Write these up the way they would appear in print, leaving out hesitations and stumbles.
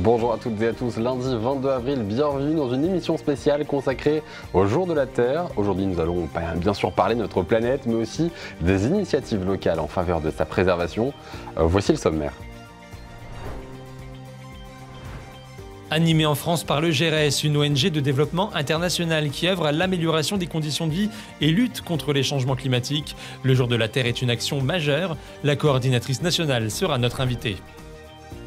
Bonjour à toutes et à tous, lundi 22 avril, bienvenue dans une émission spéciale consacrée au Jour de la Terre. Aujourd'hui nous allons bien sûr parler de notre planète, mais aussi des initiatives locales en faveur de sa préservation. Voici le sommaire. Animé en France par le GRS, une ONG de développement international qui œuvre à l'amélioration des conditions de vie et lutte contre les changements climatiques, le Jour de la Terre est une action majeure. La coordinatrice nationale sera notre invitée.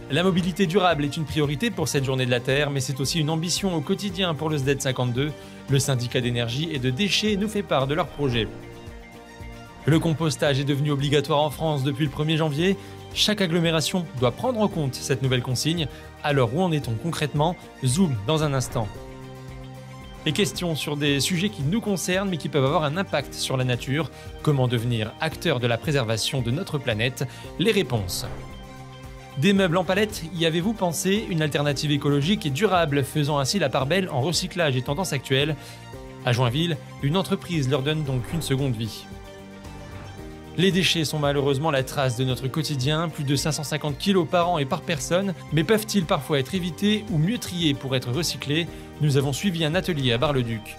La mobilité durable est une priorité pour cette journée de la Terre, mais c'est aussi une ambition au quotidien pour le SDED 52. Le syndicat d'énergie et de déchets nous fait part de leur projet. Le compostage est devenu obligatoire en France depuis le 1er janvier. Chaque agglomération doit prendre en compte cette nouvelle consigne. Alors où en est-on concrètement? Zoom dans un instant. Et questions sur des sujets qui nous concernent mais qui peuvent avoir un impact sur la nature. Comment devenir acteur de la préservation de notre planète? Les réponses. Des meubles en palette, y avez-vous pensé? Une alternative écologique et durable, faisant ainsi la part belle en recyclage et tendance actuelle. À Joinville, une entreprise leur donne donc une seconde vie. Les déchets sont malheureusement la trace de notre quotidien, plus de 550 kg par an et par personne, mais peuvent-ils parfois être évités ou mieux triés pour être recyclés? Nous avons suivi un atelier à Bar-le-Duc.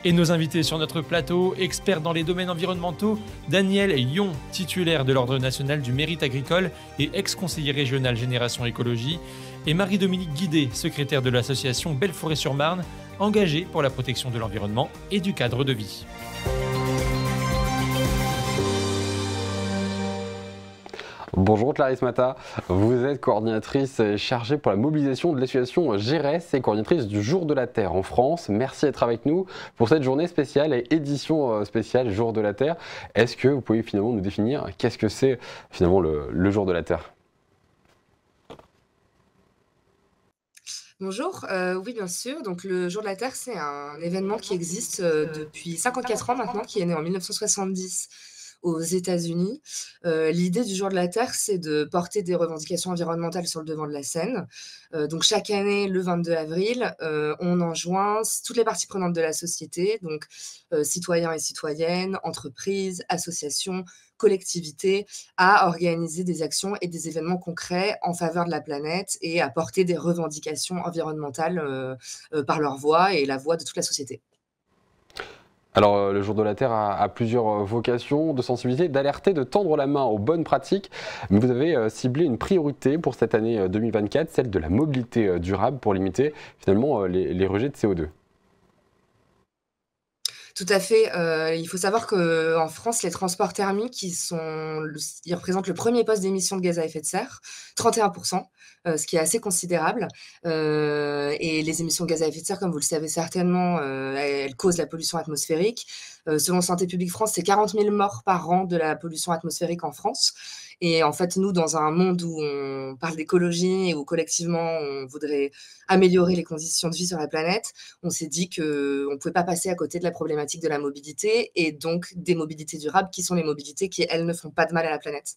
Et nos invités sur notre plateau, experts dans les domaines environnementaux, Daniel Yon, titulaire de l'Ordre national du mérite agricole et ex-conseiller régional Génération Écologie, et Marie-Dominique Guidé, secrétaire de l'association Belle-Forêt-sur-Marne, engagée pour la protection de l'environnement et du cadre de vie. Bonjour Clarisse Mata, vous êtes coordinatrice chargée pour la mobilisation de l'association GRS et coordinatrice du Jour de la Terre en France. Merci d'être avec nous pour cette journée spéciale et édition spéciale Jour de la Terre. Est-ce que vous pouvez finalement nous définir qu'est-ce que c'est finalement le Jour de la Terre? Bonjour, oui bien sûr, donc le Jour de la Terre c'est un événement qui existe depuis 54 ans maintenant, qui est né en 1970 aux États-Unis. L'idée du Jour de la Terre, c'est de porter des revendications environnementales sur le devant de la scène. Donc chaque année, le 22 avril, on enjoint toutes les parties prenantes de la société, donc citoyens et citoyennes, entreprises, associations, collectivités, à organiser des actions et des événements concrets en faveur de la planète et à porter des revendications environnementales par leur voix et la voix de toute la société. Alors, le Jour de la Terre a plusieurs vocations, de sensibiliser, d'alerter, de tendre la main aux bonnes pratiques. Mais vous avez ciblé une priorité pour cette année 2024, celle de la mobilité durable pour limiter finalement les rejets de CO2. Tout à fait. Il faut savoir qu'en France, les transports thermiques, ils représentent le premier poste d'émissions de gaz à effet de serre, 31%, ce qui est assez considérable. Et les émissions de gaz à effet de serre, comme vous le savez certainement, elles causent la pollution atmosphérique. Selon Santé publique France, c'est 40 000 morts par an de la pollution atmosphérique en France. Et en fait, nous, dans un monde où on parle d'écologie et où collectivement, on voudrait améliorer les conditions de vie sur la planète, on s'est dit qu'on ne pouvait pas passer à côté de la problématique de la mobilité et donc des mobilités durables qui sont les mobilités qui, elles, ne font pas de mal à la planète.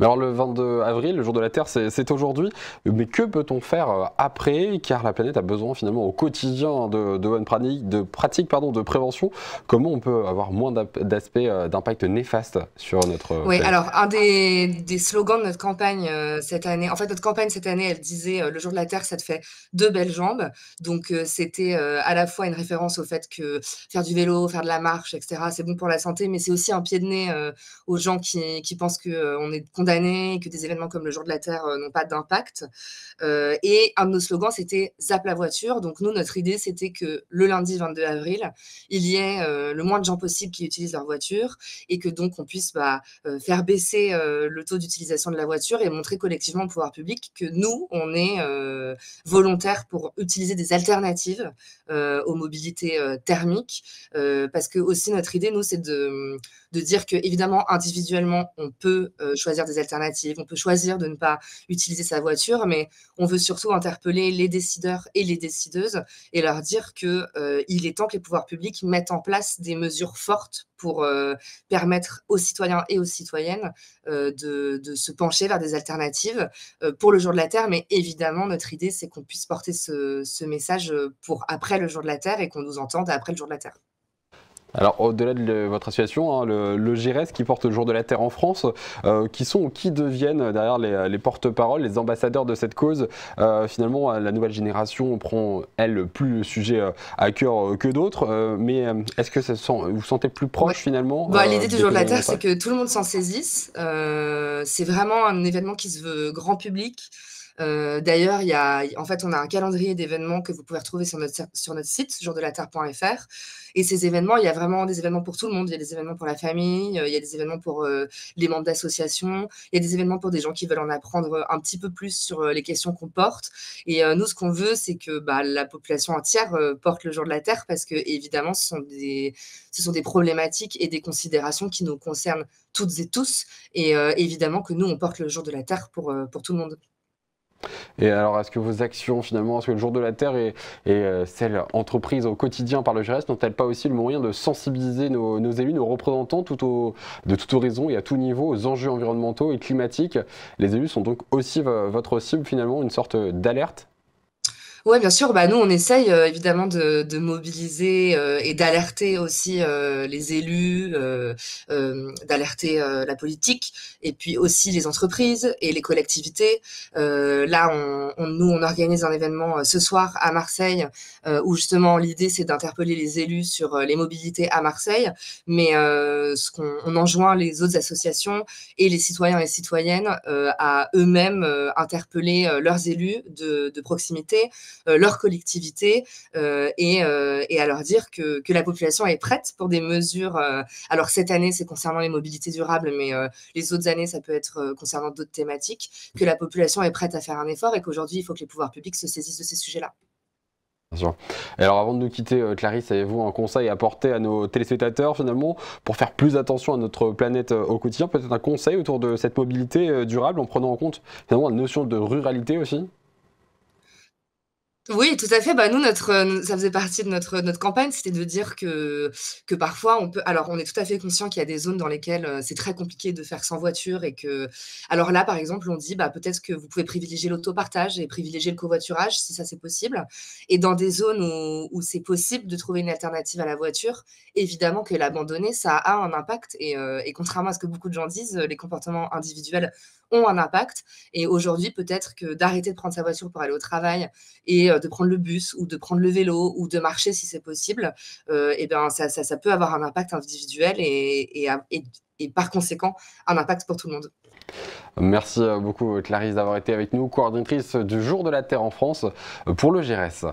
Mais alors le 22 avril, le Jour de la Terre, c'est aujourd'hui, mais que peut-on faire après? Car la planète a besoin finalement au quotidien de bonnes pratiques, de prévention. Comment on peut avoir moins d'impact néfaste sur notre Oui, planète? alors un des slogans de notre campagne cette année, en fait notre campagne cette année, elle disait le Jour de la Terre, ça te fait deux belles jambes. Donc c'était à la fois une référence au fait que faire du vélo, faire de la marche, etc., c'est bon pour la santé, mais c'est aussi un pied de nez aux gens qui pensent qu'on est condamné et que des événements comme le Jour de la Terre n'ont pas d'impact. Et un de nos slogans, c'était Zap la voiture. Donc nous, notre idée, c'était que le lundi 22 avril, il y ait le moins de gens possible qui utilisent leur voiture et que donc on puisse faire baisser le taux d'utilisation de la voiture et montrer collectivement au pouvoir public que nous, on est volontaires pour utiliser des alternatives aux mobilités thermiques. Parce que aussi notre idée, nous, c'est de dire que évidemment individuellement on peut choisir des alternatives, on peut choisir de ne pas utiliser sa voiture, mais on veut surtout interpeller les décideurs et les décideuses et leur dire que il est temps que les pouvoirs publics mettent en place des mesures fortes pour permettre aux citoyens et aux citoyennes de se pencher vers des alternatives pour le Jour de la Terre. Mais évidemment, notre idée, c'est qu'on puisse porter ce message pour après le Jour de la Terre et qu'on nous entende après le Jour de la Terre. Alors, au-delà de votre association, hein, le GIRES qui porte le Jour de la Terre en France, qui sont ou qui deviennent derrière les porte-paroles, les ambassadeurs de cette cause. Finalement, la nouvelle génération prend, elle, plus le sujet à cœur que d'autres. Mais est-ce que vous vous sentez plus Ouais. proche finalement Bah, l'idée du des Jour de causes la Terre, c'est environnementales? que tout le monde s'en saisisse. C'est vraiment un événement qui se veut grand public. D'ailleurs, en fait, on a un calendrier d'événements que vous pouvez retrouver sur notre site, jourdelaterre.fr. Et ces événements, il y a vraiment des événements pour tout le monde. Il y a des événements pour la famille, il y a des événements pour les membres d'associations, il y a des événements pour des gens qui veulent en apprendre un petit peu plus sur les questions qu'on porte. Et nous, ce qu'on veut, c'est que bah, la population entière porte le Jour de la Terre parce que, évidemment, ce sont des problématiques et des considérations qui nous concernent toutes et tous. Et évidemment que nous, on porte le Jour de la Terre pour tout le monde. Et alors, est-ce que vos actions, finalement, est-ce que le Jour de la Terre et celles entreprises au quotidien par le GIRES n'ont-elles pas aussi le moyen de sensibiliser nos élus, nos représentants de tout horizon et à tout niveau aux enjeux environnementaux et climatiques? Les élus sont donc aussi votre cible, finalement, une sorte d'alerte? Ouais, bien sûr. Bah, nous, on essaye évidemment de mobiliser et d'alerter aussi les élus, d'alerter la politique, et puis aussi les entreprises et les collectivités. Là, nous, on organise un événement ce soir à Marseille, où justement l'idée, c'est d'interpeller les élus sur les mobilités à Marseille, mais on enjoint les autres associations et les citoyens et citoyennes à eux-mêmes interpeller leurs élus de proximité, leur collectivité, et à leur dire que la population est prête pour des mesures. Alors cette année, c'est concernant les mobilités durables, mais les autres années, ça peut être concernant d'autres thématiques, que la population est prête à faire un effort et qu'aujourd'hui, il faut que les pouvoirs publics se saisissent de ces sujets-là. Bien sûr. Et alors, avant de nous quitter, Clarisse, avez-vous un conseil à apporter à nos téléspectateurs, finalement, pour faire plus attention à notre planète au quotidien? Peut-être un conseil autour de cette mobilité durable en prenant en compte, finalement, la notion de ruralité aussi? Oui, tout à fait. Bah, nous, ça faisait partie de notre campagne, c'était de dire que parfois alors on est tout à fait conscient qu'il y a des zones dans lesquelles, c'est très compliqué de faire sans voiture alors là, par exemple, on dit: «Bah, peut-être que vous pouvez privilégier l'autopartage et privilégier le covoiturage si ça, c'est possible», et dans des zones où c'est possible de trouver une alternative à la voiture, évidemment que l'abandonner, ça a un impact, et contrairement à ce que beaucoup de gens disent, les comportements individuels ont un impact, et aujourd'hui, peut-être que d'arrêter de prendre sa voiture pour aller au travail et de prendre le bus ou de prendre le vélo ou de marcher si c'est possible, et ben, ça peut avoir un impact individuel et par conséquent, un impact pour tout le monde. Merci beaucoup, Clarisse, d'avoir été avec nous, coordinatrice du Jour de la Terre en France pour le GIRES.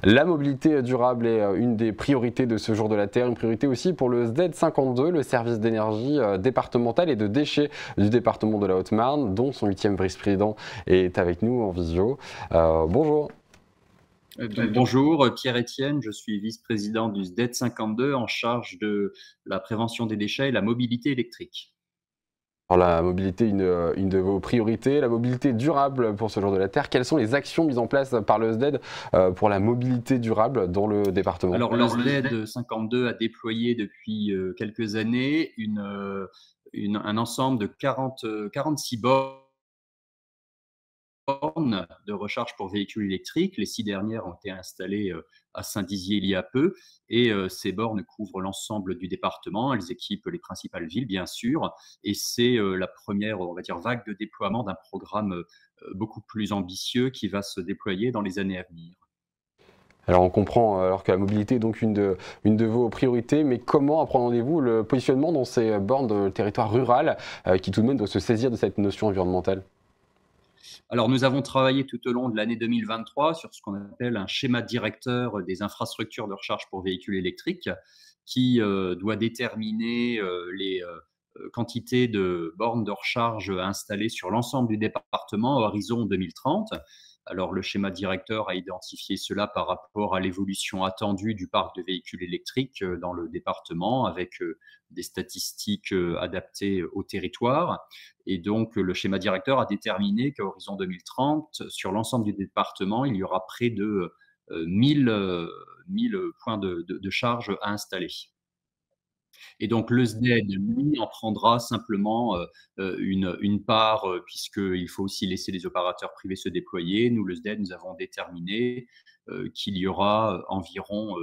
La mobilité durable est une des priorités de ce Jour de la Terre, une priorité aussi pour le Z52, le service d'énergie départemental et de déchets du département de la Haute-Marne, dont son 8e vice-président est avec nous en visio. Bonjour. Bonjour, Pierre-Étienne, je suis vice-président du SDET 52 en charge de la prévention des déchets et la mobilité électrique. Alors la mobilité, une de vos priorités, la mobilité durable pour ce Jour de la Terre. Quelles sont les actions mises en place par le SDED pour la mobilité durable dans le département? Alors le SDET 52 a déployé depuis quelques années un ensemble de 46 bornes de recharge pour véhicules électriques. Les 6 dernières ont été installées à Saint-Dizier il y a peu, et ces bornes couvrent l'ensemble du département. Elles équipent les principales villes, bien sûr, et c'est la première, on va dire, vague de déploiement d'un programme beaucoup plus ambitieux qui va se déployer dans les années à venir. Alors on comprend alors que la mobilité est donc une de vos priorités, mais comment appréhendez-vous le positionnement dans ces bornes de territoire rural qui tout de même doit se saisir de cette notion environnementale? Alors, nous avons travaillé tout au long de l'année 2023 sur ce qu'on appelle un schéma directeur des infrastructures de recharge pour véhicules électriques qui doit déterminer les quantités de bornes de recharge installées sur l'ensemble du département à horizon 2030. Alors, le schéma directeur a identifié cela par rapport à l'évolution attendue du parc de véhicules électriques dans le département, avec des statistiques adaptées au territoire. Et donc, le schéma directeur a déterminé qu'à horizon 2030, sur l'ensemble du département, il y aura près de 1000 points de charge à installer. Et donc le SDED, lui, en prendra simplement une part, puisqu'il faut aussi laisser les opérateurs privés se déployer. Nous, le SDED, nous avons déterminé qu'il y aura environ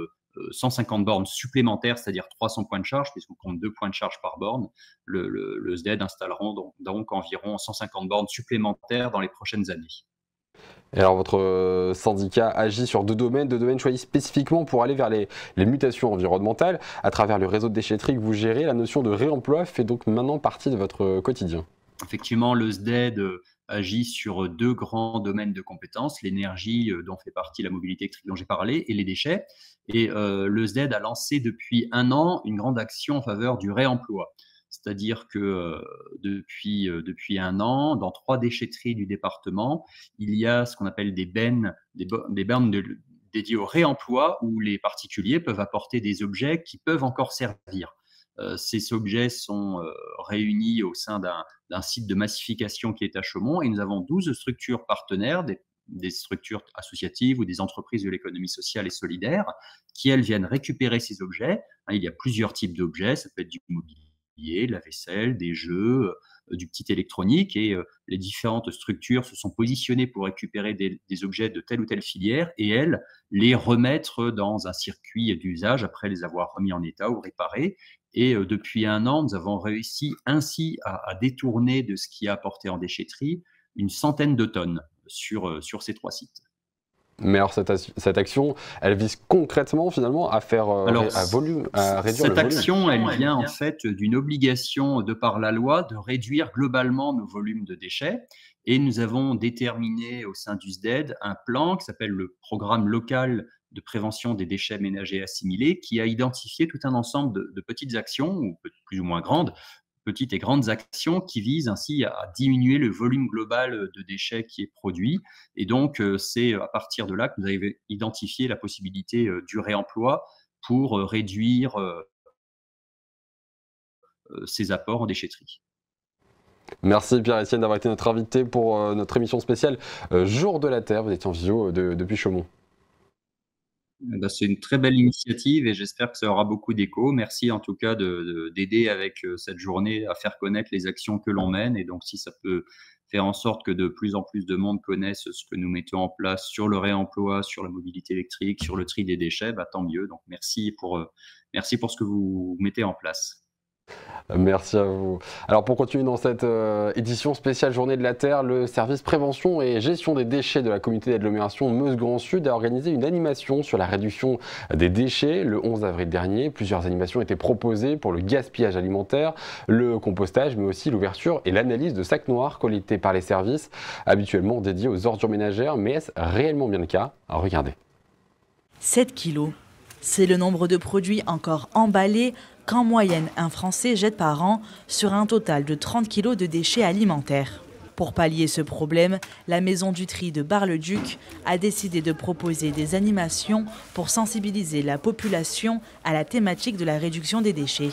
150 bornes supplémentaires, c'est-à-dire 300 points de charge, puisqu'on compte 2 points de charge par borne. Le SDED installeront donc environ 150 bornes supplémentaires dans les prochaines années. Et alors votre syndicat agit sur deux domaines choisis spécifiquement pour aller vers les mutations environnementales. À travers le réseau de déchetterie que vous gérez, la notion de réemploi fait donc maintenant partie de votre quotidien. Effectivement, le SDED agit sur 2 grands domaines de compétences, l'énergie dont fait partie la mobilité électrique dont j'ai parlé et les déchets. Et le SDED a lancé depuis 1 an une grande action en faveur du réemploi. C'est-à-dire que depuis 1 an, dans 3 déchetteries du département, il y a ce qu'on appelle des bornes dédiées au réemploi où les particuliers peuvent apporter des objets qui peuvent encore servir. Ces objets sont réunis au sein d'un site de massification qui est à Chaumont et nous avons 12 structures partenaires, des structures associatives ou des entreprises de l'économie sociale et solidaire qui, elles, viennent récupérer ces objets. Il y a plusieurs types d'objets, ça peut être du mobilier, de la vaisselle, des jeux, du petit électronique et les différentes structures se sont positionnées pour récupérer des objets de telle ou telle filière et elles les remettre dans un circuit d'usage après les avoir remis en état ou réparés. Et depuis 1 an, nous avons réussi ainsi à détourner de ce qui est apporté en déchetterie une centaine de tonnes sur ces 3 sites. Mais alors cette action, elle vise concrètement finalement à faire réduire le volume. Cette action, elle vient en fait d'une obligation de par la loi de réduire globalement nos volumes de déchets. Et nous avons déterminé au sein du SDED un plan qui s'appelle le programme local de prévention des déchets ménagers assimilés, qui a identifié tout un ensemble de petites actions, ou plus ou moins grandes, petites et grandes actions qui visent ainsi à diminuer le volume global de déchets qui est produit. Et donc, c'est à partir de là que vous avez identifié la possibilité du réemploi pour réduire ces apports en déchetterie. Merci Pierre-Etienne d'avoir été notre invité pour notre émission spéciale Jour de la Terre. Vous étiez en visio depuis Chaumont. C'est une très belle initiative et j'espère que ça aura beaucoup d'écho. Merci en tout cas d'aider avec cette journée à faire connaître les actions que l'on mène. Et donc, si ça peut faire en sorte que de plus en plus de monde connaisse ce que nous mettons en place sur le réemploi, sur la mobilité électrique, sur le tri des déchets, tant mieux. Donc, merci pour ce que vous mettez en place. Merci à vous. Alors pour continuer dans cette édition spéciale Journée de la Terre, le service prévention et gestion des déchets de la communauté d'agglomération Meuse-Grand Sud a organisé une animation sur la réduction des déchets le 11 avril dernier. Plusieurs animations étaient proposées pour le gaspillage alimentaire, le compostage, mais aussi l'ouverture et l'analyse de sacs noirs collectés par les services, habituellement dédiés aux ordures ménagères. Mais est-ce réellement bien le cas? Regardez. 7 kilos, c'est le nombre de produits encore emballés qu'en moyenne un Français jette par an sur un total de 30 kg de déchets alimentaires. Pour pallier ce problème, la Maison du Tri de Bar-le-Duc a décidé de proposer des animations pour sensibiliser la population à la thématique de la réduction des déchets.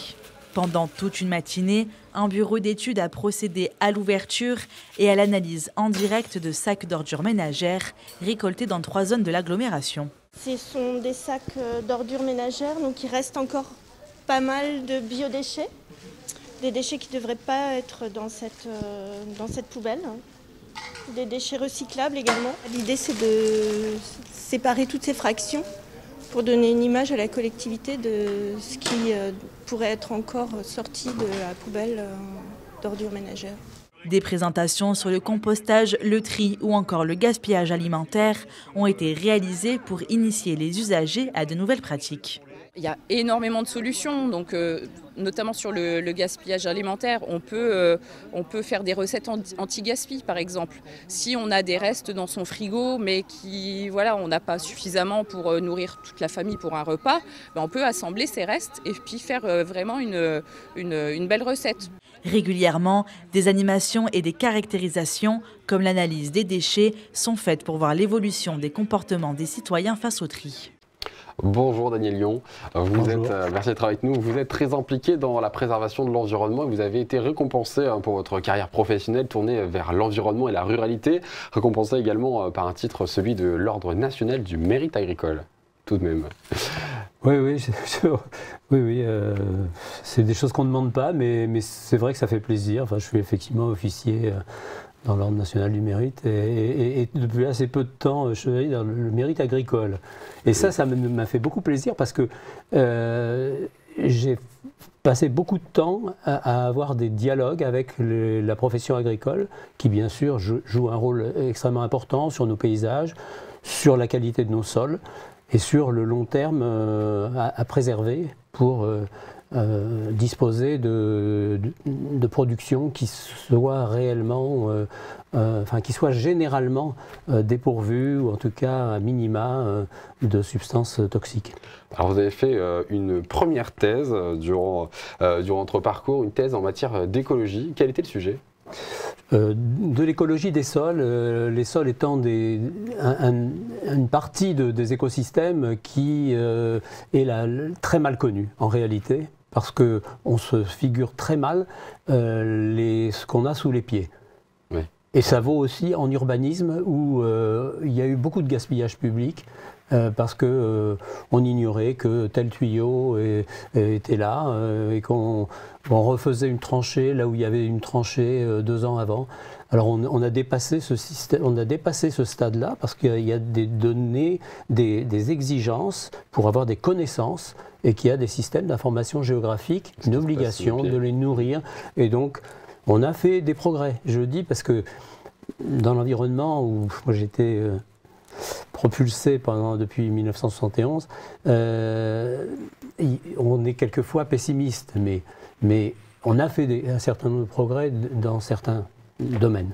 Pendant toute une matinée, un bureau d'études a procédé à l'ouverture et à l'analyse en direct de sacs d'ordures ménagères récoltés dans 3 zones de l'agglomération. Ce sont des sacs d'ordures ménagères, donc il reste encore pas mal de biodéchets, des déchets qui ne devraient pas être dans cette poubelle, des déchets recyclables également. L'idée c'est de séparer toutes ces fractions pour donner une image à la collectivité de ce qui pourrait être encore sorti de la poubelle d'ordures ménagères. Des présentations sur le compostage, le tri ou encore le gaspillage alimentaire ont été réalisées pour initier les usagers à de nouvelles pratiques. Il y a énormément de solutions, donc, notamment sur le gaspillage alimentaire. On peut faire des recettes anti-gaspi, par exemple. Si on a des restes dans son frigo, mais on n'a pas suffisamment pour nourrir toute la famille pour un repas, on peut assembler ces restes et puis faire vraiment une belle recette. Régulièrement, des animations et des caractérisations, comme l'analyse des déchets, sont faites pour voir l'évolution des comportements des citoyens face au tri. Bonjour Daniel Lyon, merci d'être avec nous. Vous êtes très impliqué dans la préservation de l'environnement et vous avez été récompensé pour votre carrière professionnelle tournée vers l'environnement et la ruralité, récompensé également par un titre, celui de l'Ordre national du mérite agricole, tout de même. Oui, c'est des choses qu'on ne demande pas, mais c'est vrai que ça fait plaisir. Enfin, je suis effectivement officier dans l'Ordre national du mérite et depuis assez peu de temps chevalier dans le mérite agricole. Et ça m'a fait beaucoup plaisir parce que j'ai passé beaucoup de temps à avoir des dialogues avec la profession agricole qui bien sûr joue un rôle extrêmement important sur nos paysages, sur la qualité de nos sols et sur le long terme à préserver pour disposer de production qui soit réellement, qui soit généralement dépourvue ou en tout cas à minima de substances toxiques. Alors vous avez fait une première thèse durant votre parcours, une thèse en matière d'écologie. Quel était le sujet ? De l'écologie des sols, les sols étant une partie des écosystèmes qui est très mal connue en réalité, parce qu'on se figure très mal ce qu'on a sous les pieds. Oui. Et ça vaut aussi en urbanisme où il y a eu beaucoup de gaspillage public. Parce qu'on ignorait que tel tuyau était là et qu'on refaisait une tranchée là où il y avait une tranchée 2 ans avant. Alors on a dépassé ce système, on a dépassé ce stade-là parce qu'il y a des données, des exigences pour avoir des connaissances et qu'il y a des systèmes d'information géographique, une obligation de les nourrir. Et donc on a fait des progrès. Je le dis parce que dans l'environnement où moi j'étais propulsé depuis 1971, on est quelquefois pessimiste, mais on a fait un certain nombre de progrès dans certains domaines.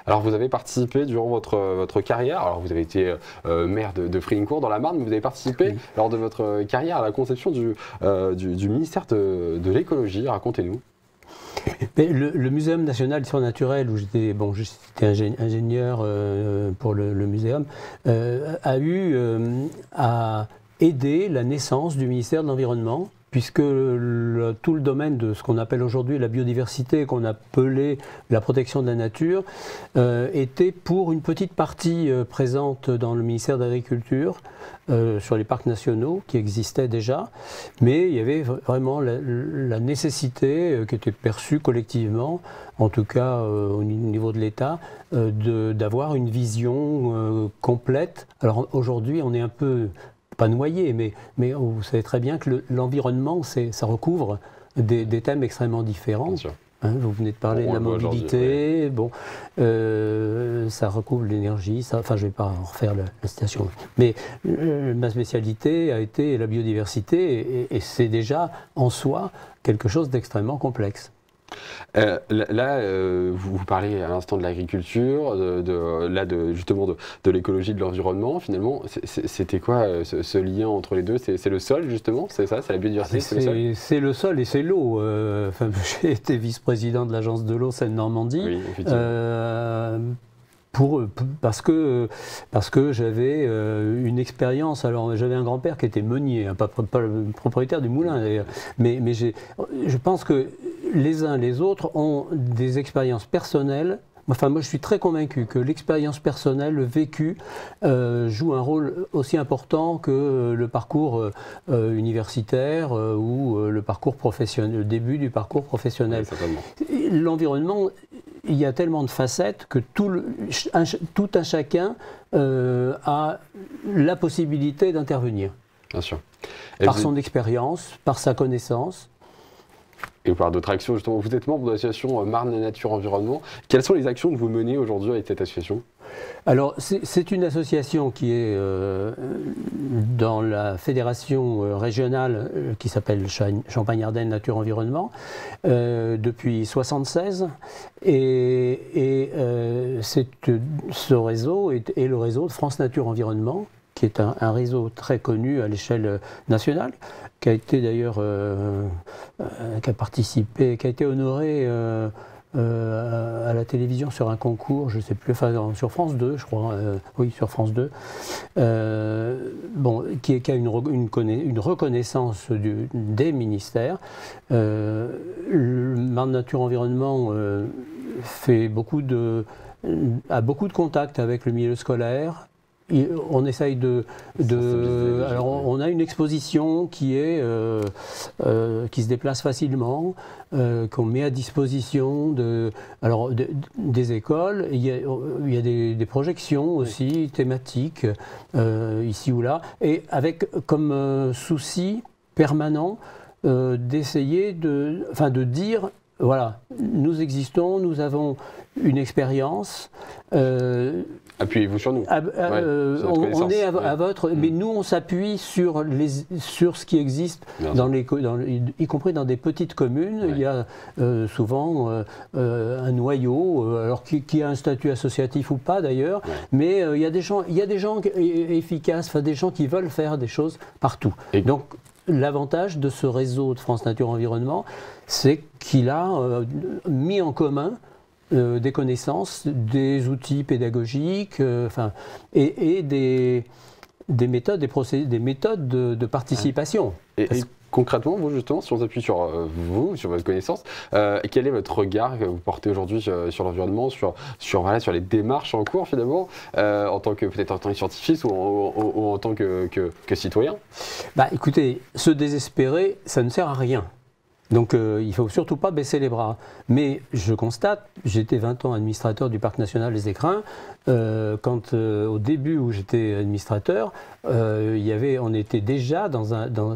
Alors vous avez participé durant votre carrière, alors vous avez été maire de Frilincourt dans la Marne, mais vous avez participé lors de votre carrière à la conception du ministère de l'écologie. Racontez-nous. Le Muséum national d'histoire naturelle, où j'étais ingénieur pour le muséum, a eu à aider la naissance du ministère de l'Environnement, puisque tout le domaine de ce qu'on appelle aujourd'hui la biodiversité, qu'on appelait la protection de la nature, était pour une petite partie présente dans le ministère de l'Agriculture, sur les parcs nationaux qui existaient déjà, mais il y avait vraiment la nécessité qui était perçue collectivement, en tout cas au niveau de l'État, d'avoir une vision complète. Alors aujourd'hui, on est un peu pas noyé, mais vous savez très bien que l'environnement, ça recouvre des thèmes extrêmement différents. Bien sûr. Hein, vous venez de parler de la mobilité, bon, ça recouvre l'énergie, enfin je ne vais pas en refaire la citation, mais ma spécialité a été la biodiversité et c'est déjà en soi quelque chose d'extrêmement complexe. Vous parlez à l'instant de l'agriculture, justement de l'écologie, de l'environnement. Finalement, c'était quoi ce lien entre les deux? C'est le sol, justement? C'est ça? C'est la biodiversité? C'est le sol et c'est l'eau. J'ai été vice-président de l'agence de l'eau Seine-Normandie. Oui, effectivement. Parce que j'avais une expérience. Alors j'avais un grand-père qui était meunier, hein, pas le propriétaire du moulin d'ailleurs, mais je pense que les uns les autres ont des expériences personnelles. Enfin, moi je suis très convaincu que l'expérience personnelle, le vécu, joue un rôle aussi important que le parcours universitaire ou le parcours professionnel, le début du parcours professionnel. Oui, l'environnement, il y a tellement de facettes que tout un chacun a la possibilité d'intervenir. Bien sûr. Par son expérience, par sa connaissance. Et par d'autres actions, justement. Vous êtes membre de l'association Marne Nature Environnement. Quelles sont les actions que vous menez aujourd'hui avec cette association? Alors, c'est une association qui est dans la fédération régionale qui s'appelle Champagne-Ardenne Nature Environnement depuis 1976. Et ce réseau est le réseau de France Nature Environnement, qui est un réseau très connu à l'échelle nationale, qui a été d'ailleurs, qui a été honoré à la télévision sur un concours, je ne sais plus, enfin, sur France 2, je crois, oui, sur France 2, qui a une reconnaissance des ministères. Le Marne Nature Environnement a beaucoup de contacts avec le milieu scolaire, on essaye alors on a une exposition qui se déplace facilement, qu'on met à disposition des écoles. Il y a des projections aussi thématiques ici ou là, et avec comme souci permanent d'essayer de dire, voilà, nous existons, nous avons une expérience. Appuyez-vous sur nous. On est à votre, mais nous on s'appuie sur ce qui existe y compris dans des petites communes. Il y a souvent un noyau, alors qui a un statut associatif ou pas d'ailleurs, mais il y a des gens efficaces, enfin des gens qui veulent faire des choses partout. Donc l'avantage de ce réseau de France Nature Environnement, c'est qu'il a mis en commun des connaissances, des outils pédagogiques, et des méthodes, des procédés, des méthodes de participation. Et concrètement, vous justement, si on s'appuie sur vous, sur votre connaissance, quel est votre regard que vous portez aujourd'hui sur l'environnement, sur les démarches en cours finalement, peut-être en tant que scientifique ou en tant que citoyen? Écoutez, se désespérer, ça ne sert à rien. Donc il ne faut surtout pas baisser les bras. Mais je constate, j'étais 20 ans administrateur du Parc National des Écrins, quand au début où j'étais administrateur, on était déjà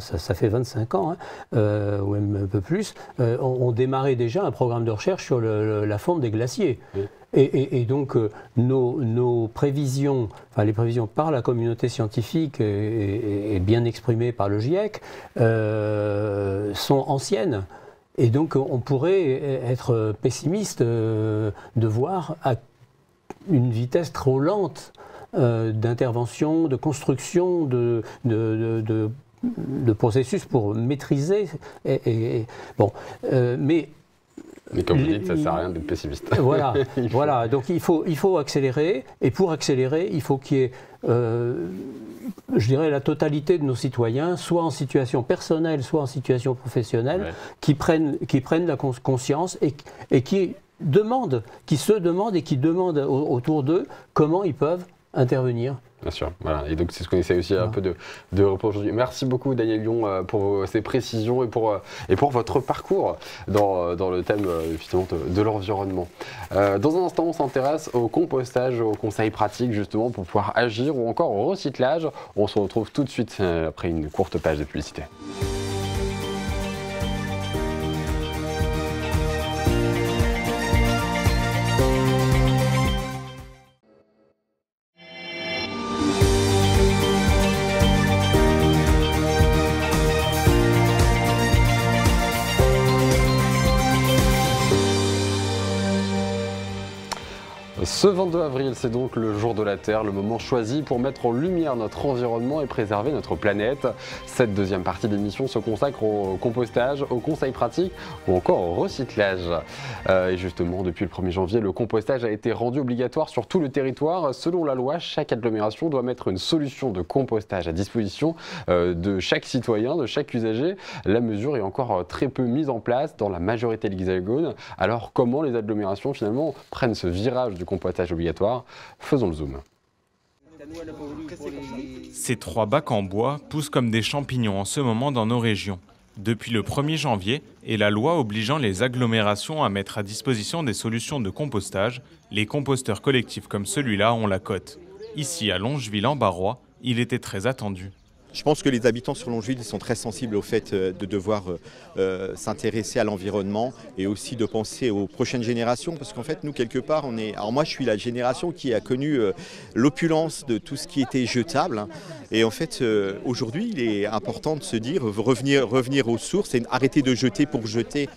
ça fait 25 ans, ou même un peu plus, on démarrait déjà un programme de recherche sur la fonte des glaciers. Oui. Et donc nos prévisions, les prévisions par la communauté scientifique et bien exprimées par le GIEC, sont anciennes. Et donc on pourrait être pessimiste de voir à une vitesse trop lente d'intervention, de construction, de processus pour maîtriser. Mais comme vous dites, ça ne sert à rien d'être pessimiste. Voilà. Donc il faut accélérer, et pour accélérer, il faut qu'il y ait, je dirais, la totalité de nos citoyens, soit en situation personnelle, soit en situation professionnelle, qui prennent la conscience et qui se demandent autour d'eux comment ils peuvent intervenir. Bien sûr, voilà. Et donc c'est ce qu'on essaie aussi un peu de reprendre aujourd'hui. Merci beaucoup Daniel Lyon pour ces précisions et pour votre parcours dans le thème justement de l'environnement. Dans un instant, on s'intéresse au compostage, aux conseils pratiques justement pour pouvoir agir ou encore au recyclage. On se retrouve tout de suite après une courte page de publicité. Ce 22 avril, c'est donc le jour de la Terre, le moment choisi pour mettre en lumière notre environnement et préserver notre planète. Cette deuxième partie de l'émission se consacre au compostage, aux conseils pratiques ou encore au recyclage. Et justement, depuis le 1er janvier, le compostage a été rendu obligatoire sur tout le territoire. Selon la loi, chaque agglomération doit mettre une solution de compostage à disposition de chaque citoyen, de chaque usager. La mesure est encore très peu mise en place dans la majorité de l'Hexagone. Alors comment les agglomérations finalement prennent ce virage du compostage obligatoire? Faisons le zoom. Ces 3 bacs en bois poussent comme des champignons en ce moment dans nos régions. Depuis le 1er janvier et la loi obligeant les agglomérations à mettre à disposition des solutions de compostage, les composteurs collectifs comme celui-là ont la cote. Ici à Longeville-en-Barrois, il était très attendu. Je pense que les habitants sur Longeville sont très sensibles au fait de devoir s'intéresser à l'environnement et aussi de penser aux prochaines générations, parce qu'en fait nous quelque part alors moi je suis la génération qui a connu l'opulence de tout ce qui était jetable, et en fait aujourd'hui il est important de se dire revenir aux sources et arrêter de jeter pour jeter.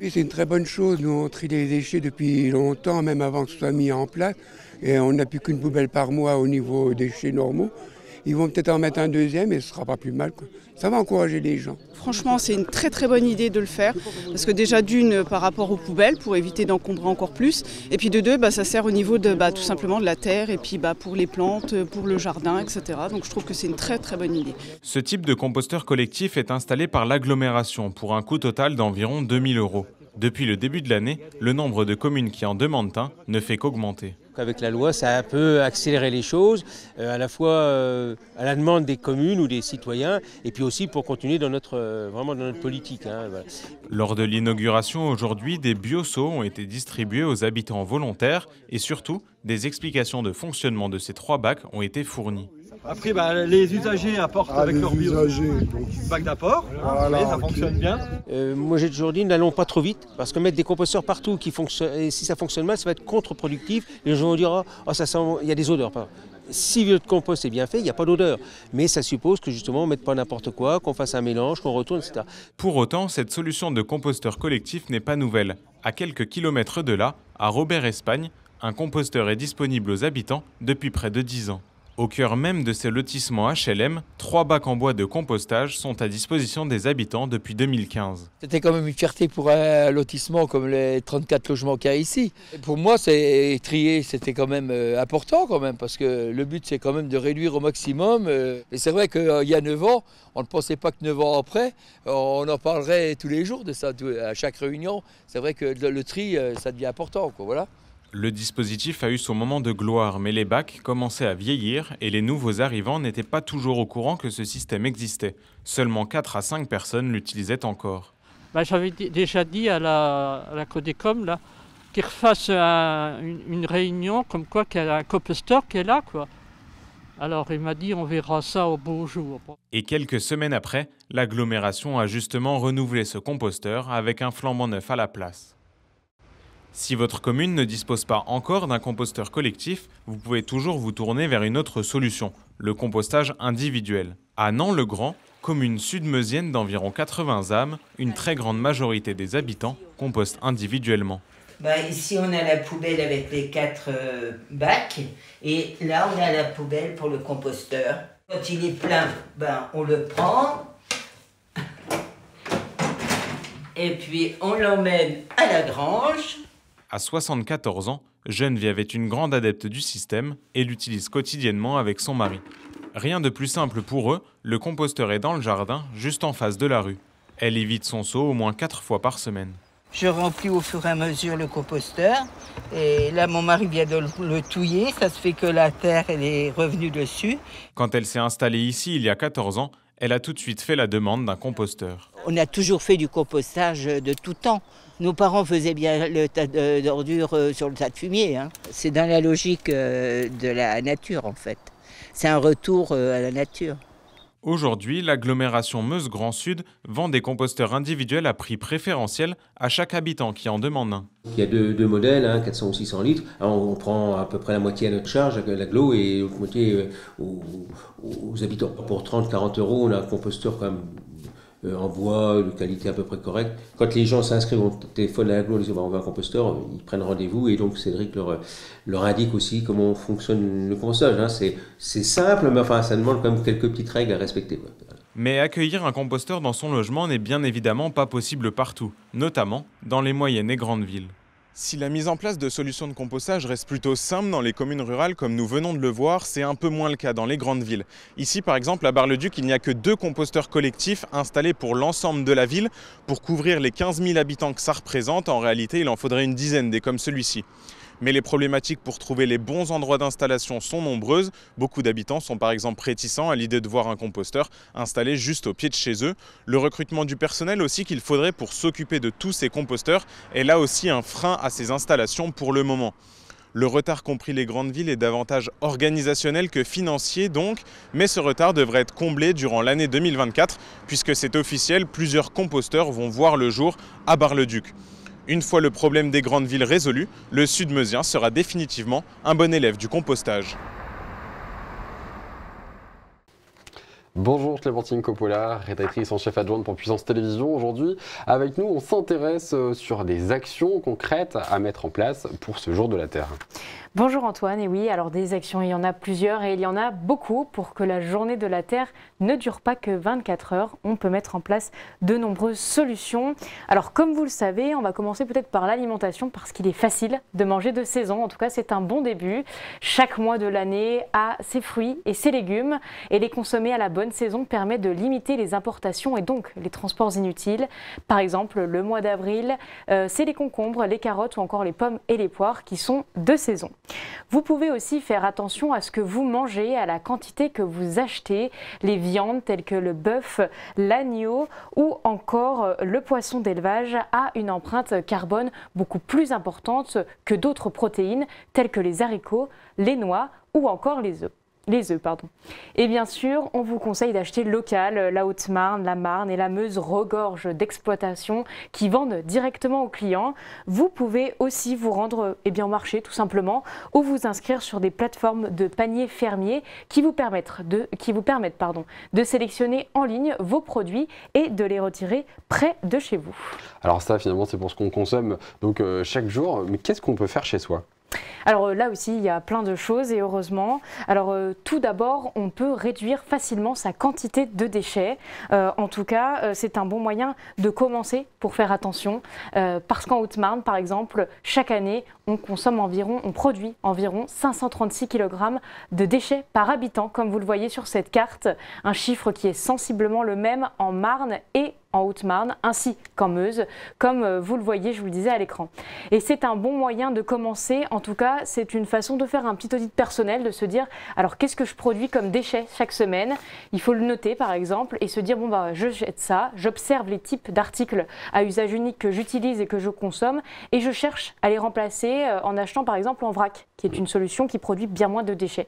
Oui, c'est une très bonne chose, nous on trie les déchets depuis longtemps, même avant que ce soit mis en place, et on n'a plus qu'une poubelle par mois au niveau des déchets normaux. Ils vont peut-être en mettre un deuxième et ce ne sera pas plus mal, quoi. Ça va encourager les gens. Franchement, c'est une très très bonne idée de le faire. Parce que déjà d'une, par rapport aux poubelles, pour éviter d'encombrer encore plus. Et puis de deux, ça sert au niveau de tout simplement de la terre et puis pour les plantes, pour le jardin, etc. Donc je trouve que c'est une très très bonne idée. Ce type de composteur collectif est installé par l'agglomération pour un coût total d'environ 2 000 €. Depuis le début de l'année, le nombre de communes qui en demandent un ne fait qu'augmenter. Avec la loi, ça a un peu accéléré les choses, à la fois à la demande des communes ou des citoyens, et puis aussi pour continuer dans vraiment dans notre politique. Voilà. Lors de l'inauguration aujourd'hui, des bioseaux ont été distribués aux habitants volontaires et surtout, des explications de fonctionnement de ces 3 bacs ont été fournies. Après, les usagers apportent avec leur bac d'apport, voilà, ça fonctionne bien. Moi j'ai toujours dit, n'allons pas trop vite, parce que mettre des composteurs partout, et si ça fonctionne mal, ça va être contre-productif. Les gens vont dire, oh, ça sent, il y a des odeurs. Si le compost est bien fait, il n'y a pas d'odeur. Mais ça suppose que justement on ne mette pas n'importe quoi, qu'on fasse un mélange, qu'on retourne, etc. Pour autant, cette solution de composteur collectif n'est pas nouvelle. À quelques kilomètres de là, à Robert-Espagne, un composteur est disponible aux habitants depuis près de 10 ans. Au cœur même de ces lotissements HLM, 3 bacs en bois de compostage sont à disposition des habitants depuis 2015. C'était quand même une fierté pour un lotissement comme les 34 logements qu'il y a ici. Pour moi, trier, c'était quand même important quand même, parce que le but c'est quand même de réduire au maximum. Et c'est vrai qu'il y a 9 ans, on ne pensait pas que 9 ans après, on en parlerait tous les jours de ça, à chaque réunion. C'est vrai que le tri, ça devient important, quoi, voilà. Le dispositif a eu son moment de gloire, mais les bacs commençaient à vieillir et les nouveaux arrivants n'étaient pas toujours au courant que ce système existait. Seulement 4 à 5 personnes l'utilisaient encore. J'avais déjà dit à la Codecom qu'ils refassent une réunion comme quoi qu'il y a un composteur qui est là, quoi. Alors il m'a dit on verra ça au beau jour. Et quelques semaines après, l'agglomération a justement renouvelé ce composteur avec un flambant neuf à la place. Si votre commune ne dispose pas encore d'un composteur collectif, vous pouvez toujours vous tourner vers une autre solution, le compostage individuel. À Nant-le-Grand, commune sud-meusienne d'environ 80 âmes, une très grande majorité des habitants compostent individuellement. Ici, on a la poubelle avec les 4 bacs, et là, on a la poubelle pour le composteur. Quand il est plein, on le prend, et puis on l'emmène à la grange. À 74 ans, Geneviève est une grande adepte du système et l'utilise quotidiennement avec son mari. Rien de plus simple pour eux, le composteur est dans le jardin, juste en face de la rue. Elle y vide son seau au moins 4 fois par semaine. Je remplis au fur et à mesure le composteur. Et là, mon mari vient de le touiller. Ça se fait que la terre, elle est revenue dessus. Quand elle s'est installée ici il y a 14 ans, elle a tout de suite fait la demande d'un composteur. On a toujours fait du compostage de tout temps. Nos parents faisaient bien le tas d'ordures sur le tas de fumier. C'est dans la logique de la nature, en fait. C'est un retour à la nature. Aujourd'hui, l'agglomération Meuse-Grand Sud vend des composteurs individuels à prix préférentiel à chaque habitant qui en demande un. Il y a deux modèles, 400 ou 600 litres. Alors on prend à peu près la moitié à notre charge, à l'agglo, et l'autre moitié aux habitants. Pour 30-40 €, on a un composteur quand même en bois, de qualité à peu près correcte. Quand les gens s'inscrivent au téléphone à l'agglo, ils disent on veut un composteur, ils prennent rendez-vous, et donc Cédric leur indique aussi comment fonctionne le compostage. C'est simple, mais enfin ça demande quand même quelques petites règles à respecter. Mais accueillir un composteur dans son logement n'est bien évidemment pas possible partout, notamment dans les moyennes et grandes villes. Si la mise en place de solutions de compostage reste plutôt simple dans les communes rurales comme nous venons de le voir, c'est un peu moins le cas dans les grandes villes. Ici par exemple à Bar-le-Duc, il n'y a que 2 composteurs collectifs installés pour l'ensemble de la ville. Pour couvrir les 15 000 habitants que ça représente, en réalité il en faudrait une dizaine des comme celui-ci. Mais les problématiques pour trouver les bons endroits d'installation sont nombreuses. Beaucoup d'habitants sont par exemple réticents à l'idée de voir un composteur installé juste au pied de chez eux. Le recrutement du personnel aussi qu'il faudrait pour s'occuper de tous ces composteurs est là aussi un frein à ces installations pour le moment. Le retard qu'ont pris les grandes villes est davantage organisationnel que financier donc, mais ce retard devrait être comblé durant l'année 2024 puisque c'est officiel, plusieurs composteurs vont voir le jour à Bar-le-Duc. Une fois le problème des grandes villes résolu, le Sud-Meusien sera définitivement un bon élève du compostage. Bonjour Clémentine Coppola, rédactrice en chef adjointe pour Puissance Télévision. Aujourd'hui, avec nous, on s'intéresse sur des actions concrètes à mettre en place pour ce jour de la Terre. Bonjour Antoine, et oui, alors des actions, il y en a plusieurs et il y en a beaucoup pour que la journée de la Terre ne dure pas que 24 heures. On peut mettre en place de nombreuses solutions. Alors comme vous le savez, on va commencer peut-être par l'alimentation parce qu'il est facile de manger de saison. En tout cas, c'est un bon début. Chaque mois de l'année a ses fruits et ses légumes et les consommer à la bonne bonne saison permet de limiter les importations et donc les transports inutiles. Par exemple, le mois d'avril, c'est les concombres, les carottes ou encore les pommes et les poires qui sont de saison. Vous pouvez aussi faire attention à ce que vous mangez, à la quantité que vous achetez, les viandes telles que le bœuf, l'agneau ou encore le poisson d'élevage a une empreinte carbone beaucoup plus importante que d'autres protéines telles que les haricots, les noix ou encore les œufs. Et bien sûr, on vous conseille d'acheter local. La Haute-Marne, la Marne et la Meuse regorgent d'exploitations qui vendent directement aux clients. Vous pouvez aussi vous rendre au marché tout simplement ou vous inscrire sur des plateformes de paniers fermiers qui vous permettent de sélectionner en ligne vos produits et de les retirer près de chez vous. Alors ça, finalement, c'est pour ce qu'on consomme donc chaque jour. Mais qu'est-ce qu'on peut faire chez soi ? Alors là aussi, il y a plein de choses et heureusement. Alors tout d'abord, on peut réduire facilement sa quantité de déchets. En tout cas, c'est un bon moyen de commencer pour faire attention. Parce qu'en Haute-Marne, par exemple, chaque année, on produit environ 536 kg de déchets par habitant, comme vous le voyez sur cette carte. Un chiffre qui est sensiblement le même en Marne et en Haute-Marne, ainsi qu'en Meuse, comme vous le voyez, je vous le disais à l'écran. Et c'est un bon moyen de commencer. En tout cas, c'est une façon de faire un petit audit personnel, de se dire, alors qu'est-ce que je produis comme déchets chaque semaine? Il faut le noter par exemple et se dire, bon bah je jette ça, j'observe les types d'articles à usage unique que j'utilise et que je consomme et je cherche à les remplacer en achetant par exemple en vrac, qui est une solution qui produit bien moins de déchets.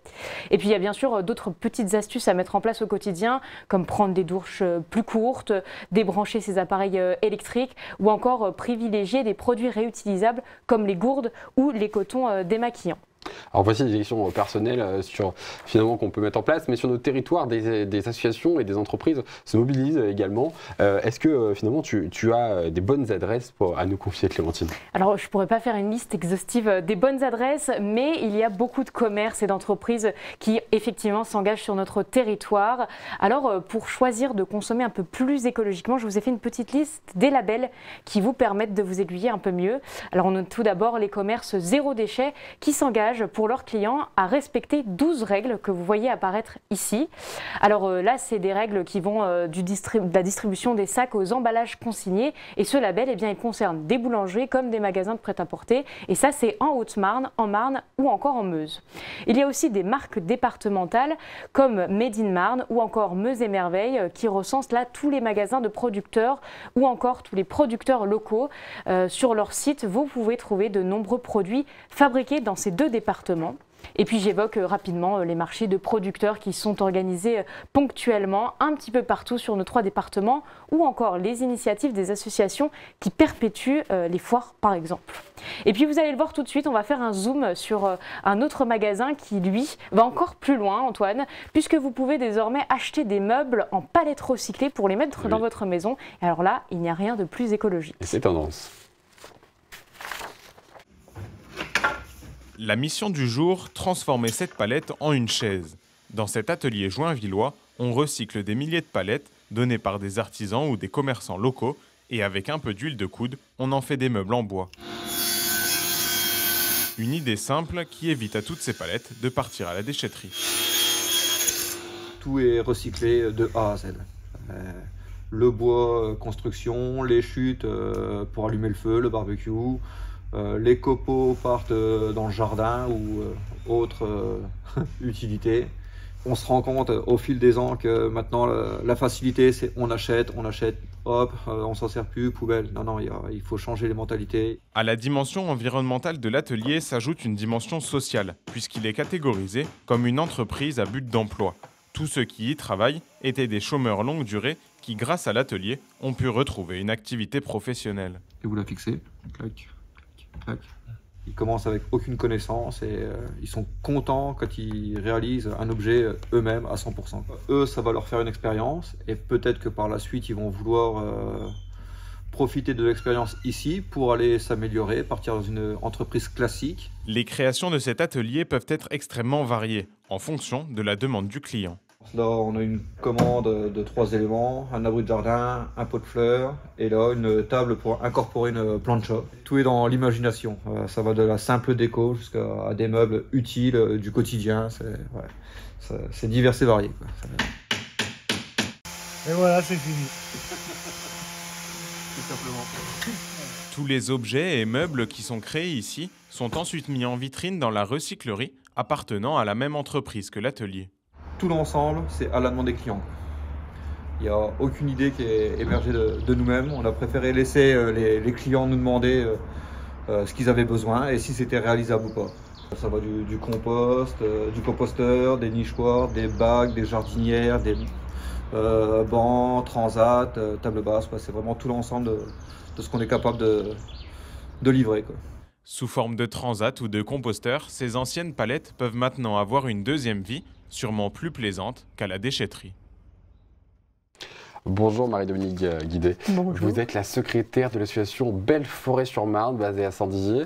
Et puis il y a bien sûr d'autres petites astuces à mettre en place au quotidien, comme prendre des douches plus courtes, débrancher ses appareils électriques ou encore privilégier des produits réutilisables comme les gourdes ou les cotons démaquillants. Alors voici des actions personnelles finalement qu'on peut mettre en place, mais sur notre territoire, des associations et des entreprises se mobilisent également. Est-ce que finalement tu as des bonnes adresses à nous confier, Clémentine? Alors je ne pourrais pas faire une liste exhaustive des bonnes adresses, mais il y a beaucoup de commerces et d'entreprises qui effectivement s'engagent sur notre territoire. Alors pour choisir de consommer un peu plus écologiquement, je vous ai fait une petite liste des labels qui vous permettent de vous aiguiller un peu mieux. Alors on note tout d'abord les commerces zéro déchet qui s'engagent pour leurs clients à respecter 12 règles que vous voyez apparaître ici. Alors là, c'est des règles qui vont de la distribution des sacs aux emballages consignés. Et ce label, eh bien, il concerne des boulangeries comme des magasins de prêt-à-porter. Et ça, c'est en Haute-Marne, en Marne ou encore en Meuse. Il y a aussi des marques départementales comme Made in Marne ou encore Meuse et Merveille qui recensent là tous les magasins de producteurs ou encore tous les producteurs locaux. Sur leur site, vous pouvez trouver de nombreux produits fabriqués dans ces deux départements. Et puis j'évoque rapidement les marchés de producteurs qui sont organisés ponctuellement un petit peu partout sur nos 3 départements ou encore les initiatives des associations qui perpétuent les foires par exemple. Et puis vous allez le voir tout de suite, on va faire un zoom sur un autre magasin qui lui va encore plus loin, Antoine, puisque vous pouvez désormais acheter des meubles en palettes recyclées pour les mettre dans votre maison. Et alors là, il n'y a rien de plus écologique. Et c'est tendance. La mission du jour, transformer cette palette en une chaise. Dans cet atelier joinvillois, on recycle des milliers de palettes données par des artisans ou des commerçants locaux et avec un peu d'huile de coude, on en fait des meubles en bois. Une idée simple qui évite à toutes ces palettes de partir à la déchetterie. Tout est recyclé de A à Z. Le bois, construction, les chutes pour allumer le feu, le barbecue. Les copeaux partent dans le jardin ou autre utilité. On se rend compte au fil des ans que maintenant la facilité c'est on achète, hop, on s'en sert plus, poubelle. Non, il faut changer les mentalités. À la dimension environnementale de l'atelier s'ajoute une dimension sociale, puisqu'il est catégorisé comme une entreprise à but d'emploi. Tous ceux qui y travaillent étaient des chômeurs longue durée qui, grâce à l'atelier, ont pu retrouver une activité professionnelle. Et vous la fixez, clac. Ils commencent avec aucune connaissance et ils sont contents quand ils réalisent un objet eux-mêmes à 100%. Eux, ça va leur faire une expérience et peut-être que par la suite, ils vont vouloir profiter de l'expérience ici pour aller s'améliorer, partir dans une entreprise classique. Les créations de cet atelier peuvent être extrêmement variées en fonction de la demande du client. Là, on a une commande de 3 éléments, un abri de jardin, un pot de fleurs et là, une table pour incorporer une plancha. Tout est dans l'imagination. Ça va de la simple déco jusqu'à des meubles utiles du quotidien. C'est divers et varié, quoi. Et voilà, c'est fini. Tout simplement. Tous les objets et meubles qui sont créés ici sont ensuite mis en vitrine dans la recyclerie appartenant à la même entreprise que l'atelier. Tout l'ensemble, c'est à la demande des clients. Il n'y a aucune idée qui est émergée de nous-mêmes. On a préféré laisser les clients nous demander ce qu'ils avaient besoin et si c'était réalisable ou pas. Ça va du compost, du composteur, des nichoirs, des bacs, des jardinières, des bancs, transat, table basse. C'est vraiment tout l'ensemble de ce qu'on est capable de livrer, quoi. Sous forme de transat ou de composteur, ces anciennes palettes peuvent maintenant avoir une deuxième vie, sûrement plus plaisante qu'à la déchetterie. Bonjour Marie-Dominique Guidet. Bonjour. Vous êtes la secrétaire de l'association Belforêt-sur-Marne, basée à Saint-Dizier.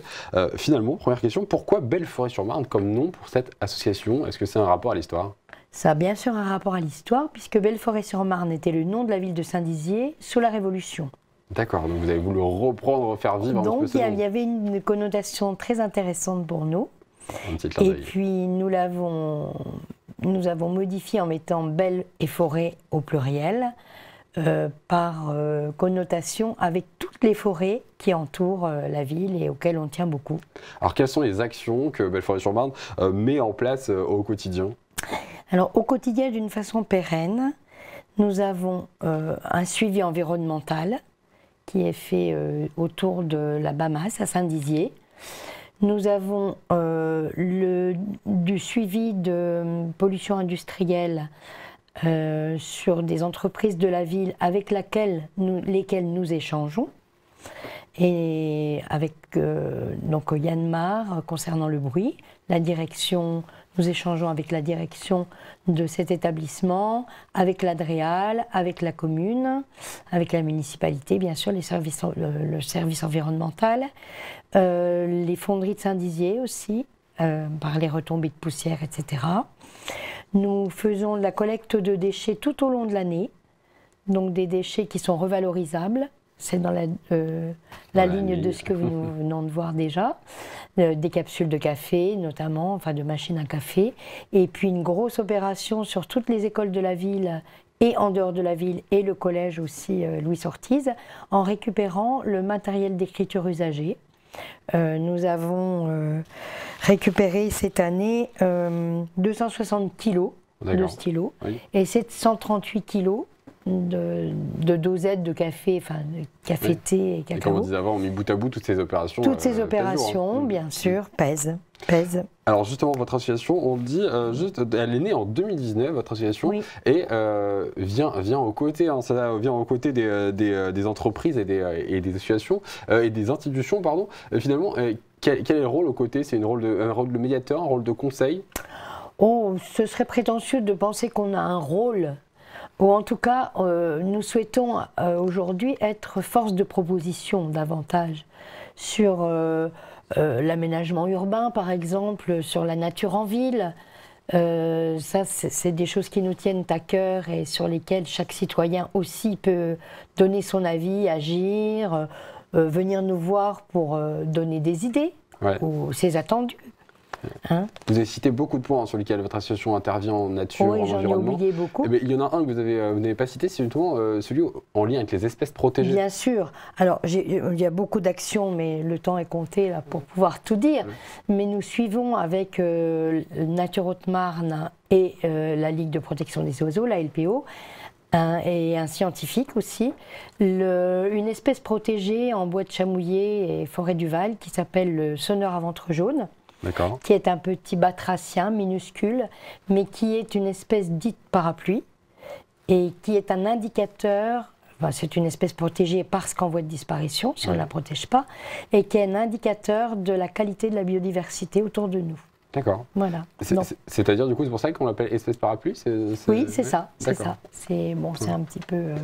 Finalement, première question, pourquoi Belforêt-sur-Marne comme nom pour cette association? Est-ce que c'est un rapport à l'histoire? Ça a bien sûr un rapport à l'histoire, puisque Belforêt-sur-Marne était le nom de la ville de Saint-Dizier sous la Révolution. D'accord, donc vous avez voulu reprendre, faire vivre un petit peu Donc ce nom. il y avait une connotation très intéressante pour nous. Un petit clin Et d'œil. puis nous avons modifié en mettant Belle et Forêt au pluriel, par connotation avec toutes les forêts qui entourent la ville et auxquelles on tient beaucoup. Alors quelles sont les actions que Belforêt-sur-Marne met en place au quotidien? Alors au quotidien, d'une façon pérenne, nous avons un suivi environnemental qui est fait autour de la BAMAS à Saint-Dizier. Nous avons du suivi de pollution industrielle sur des entreprises de la ville avec lesquelles nous échangeons. Et avec donc Yanmar concernant le bruit, nous échangeons avec la direction de cet établissement, avec l'Adréal, avec la commune, avec la municipalité, bien sûr, le service environnemental, les fonderies de Saint-Dizier aussi, par les retombées de poussière, etc. Nous faisons de la collecte de déchets tout au long de l'année, donc des déchets qui sont revalorisables. C'est dans la ligne de ce que nous venons de voir déjà. Des capsules de café, notamment, enfin de machines à café. Et puis une grosse opération sur toutes les écoles de la ville et en dehors de la ville, et le collège aussi Louis Ortiz, en récupérant le matériel d'écriture usagé. Nous avons récupéré cette année 260 kilos de stylos et 738 kilos de dosettes de café, enfin de café, thé et cacao. Et comme on disait avant, on met bout à bout toutes ces opérations. Toutes ces opérations, bien sûr, pèsent. Alors justement, votre association, on dit, elle est née en 2019, votre association, et vient aux côtés, hein, ça vient aux côtés des entreprises et des associations, et des institutions, pardon. Finalement, quel est le rôle aux côtés? C'est un rôle de médiateur, un rôle de conseil? Oh, ce serait prétentieux de penser qu'on a un rôle. Ou en tout cas, nous souhaitons aujourd'hui être force de proposition davantage sur l'aménagement urbain, par exemple, sur la nature en ville. Ça, c'est des choses qui nous tiennent à cœur et sur lesquelles chaque citoyen aussi peut donner son avis, agir, venir nous voir pour donner des idées, ou c'est attendu. Hein? Vous avez cité beaucoup de points sur lesquels votre association intervient en nature, en environnement. J'en ai oublié beaucoup. Mais il y en a un que vous n'avez pas cité, c'est justement celui en lien avec les espèces protégées. Bien sûr. Alors, il y a beaucoup d'actions, mais le temps est compté là, pour pouvoir tout dire. Mais nous suivons avec Nature Haute-Marne et la Ligue de protection des oiseaux, la LPO, et un scientifique aussi, une espèce protégée en bois de chamouillé et forêt du Val qui s'appelle le sonneur à ventre jaune. Qui est un petit batracien minuscule, mais qui est une espèce dite parapluie et qui est un indicateur, enfin, c'est une espèce protégée parce qu'en voie de disparition, si on ne la protège pas, et qui est un indicateur de la qualité de la biodiversité autour de nous. D'accord. Voilà. C'est-à-dire, du coup, c'est pour ça qu'on l'appelle espèce parapluie? Oui, c'est ça. C'est ça. C'est un petit peu...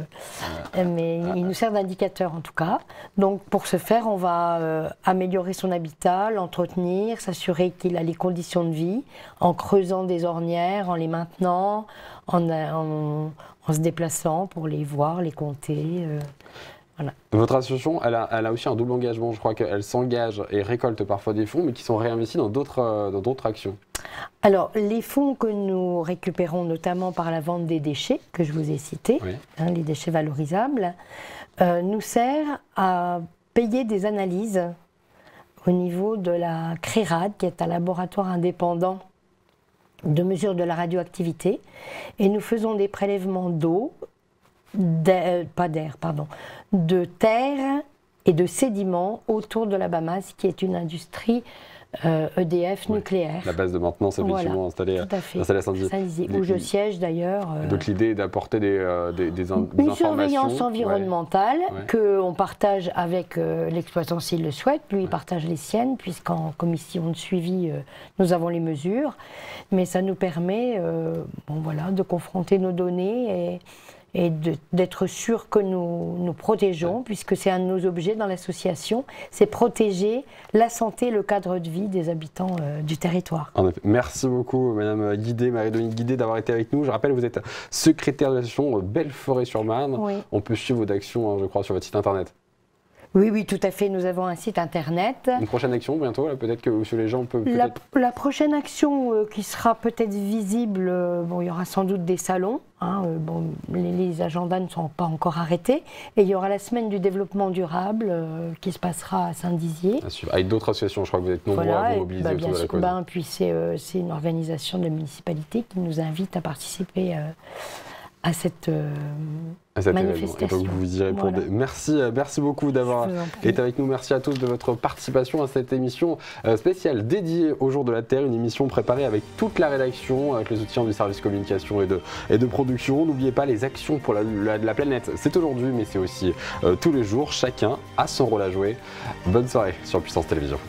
mais il nous sert d'indicateur, en tout cas. Donc, pour ce faire, on va améliorer son habitat, l'entretenir, s'assurer qu'il a les conditions de vie, en creusant des ornières, en les maintenant, en se déplaçant pour les voir, les compter. Voilà. Votre association, elle a aussi un double engagement. Je crois qu'elle s'engage et récolte parfois des fonds, mais qui sont réinvestis dans d'autres actions. Alors, les fonds que nous récupérons notamment par la vente des déchets, que je vous ai cités, oui. Les déchets valorisables, nous servent à payer des analyses au niveau de la CRERAD, qui est un laboratoire indépendant de mesure de la radioactivité. Et nous faisons des prélèvements d'eau, de terre et de sédiments autour de la Bamas, qui est une industrie EDF nucléaire. La base de maintenance effectivement installée à Saint-Dizier, où je siège d'ailleurs. Donc l'idée est d'apporter des informations. Une surveillance environnementale qu'on partage avec l'exploitant s'il le souhaite. Lui, il partage les siennes, puisqu'en commission de suivi, nous avons les mesures. Mais ça nous permet de confronter nos données et d'être sûr que nous protégeons, puisque c'est un de nos objets dans l'association, c'est protéger la santé, le cadre de vie des habitants du territoire. En effet. Merci beaucoup Madame Guidé, Marie-Dominique Guidé, d'avoir été avec nous. Je rappelle, vous êtes secrétaire de l'association Belforêt-sur-Marne. Oui. On peut suivre vos actions, je crois, sur votre site internet. Oui, tout à fait. Nous avons un site internet. Une prochaine action bientôt, peut-être que sur les gens peuvent. La prochaine action qui sera peut-être visible, il y aura sans doute des salons. Les agendas ne sont pas encore arrêtés. Et il y aura la semaine du développement durable qui se passera à Saint-Dizier. Avec d'autres associations, je crois que vous êtes nombreux à vous mobiliser autour de la cause. Puis c'est une organisation de la municipalité qui nous invite à participer à cette manifestation. Et donc vous y répondez. Voilà. Merci beaucoup d'avoir été avec nous. Merci à tous de votre participation à cette émission spéciale dédiée au Jour de la Terre, une émission préparée avec toute la rédaction, avec les soutiens du service communication et de production. N'oubliez pas les actions pour la planète. C'est aujourd'hui, mais c'est aussi tous les jours. Chacun a son rôle à jouer. Bonne soirée sur Puissance Télévision.